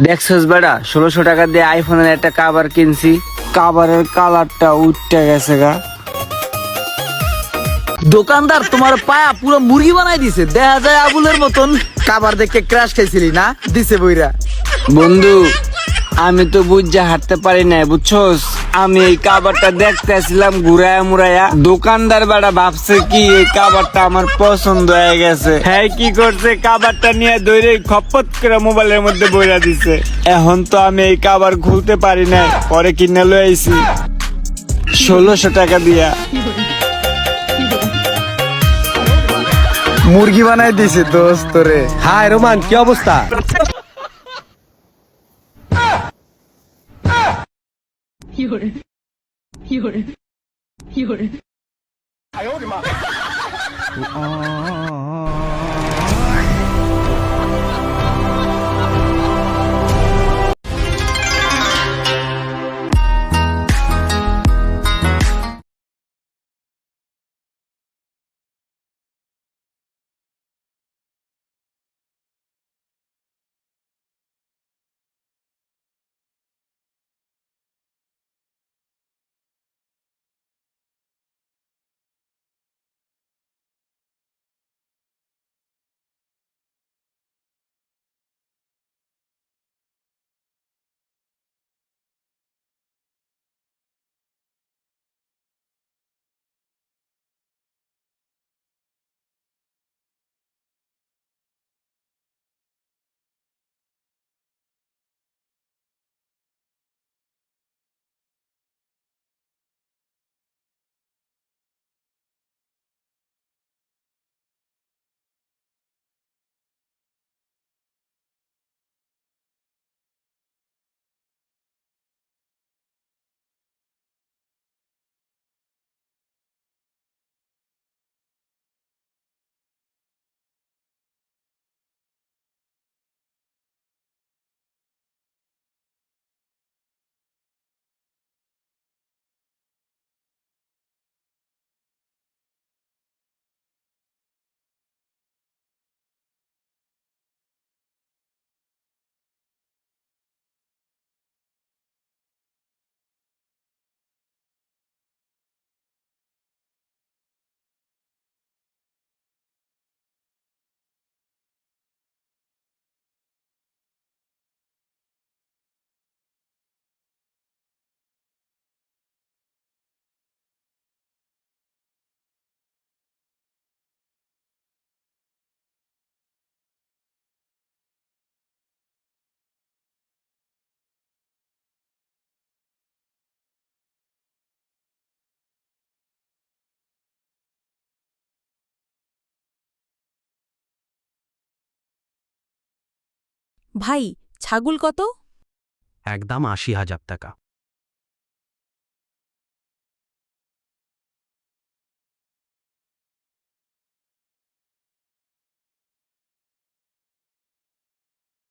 দেখছস বেটা 1600 টাকা দিয়ে আইফোনের একটা কাভার কিনছি, কাভারের কালারটা উঠতে গেছে গা। দোকানদার তোমার পায়া পুরো মুরগি বানাই দিছে, দেখা যায় আবুলের মতন। কাবার দেখে ক্রাশ খাইছিলি না, দিছে বইরা। বন্ধু আমি তো বুঝা হাঁটতে পারি না, বুঝছস? আমি এই কাভারটা দেখতে আসলাম ঘুরায়া মুরায়া, দোকানদার বেটা ভাবছে কি এই কাভারটা আমার পছন্দ হয়ে গেছে। হ্যাঁ কি করছে, কাভারটা নিয়ে ধরে খপ্পত করে মোবাইলের মধ্যে বইরা দিছে। এখন তো আমি এই কাভার খুলতে পারি না, পরে কিনে লই আইছি 1600 টাকা দিয়া। মুরগি বানাই দিছে দোস্ত রে। হাই রোমান, কি অবস্থা? ভাই, ছাগল কত? একদম ৮০,০০০ টাকা।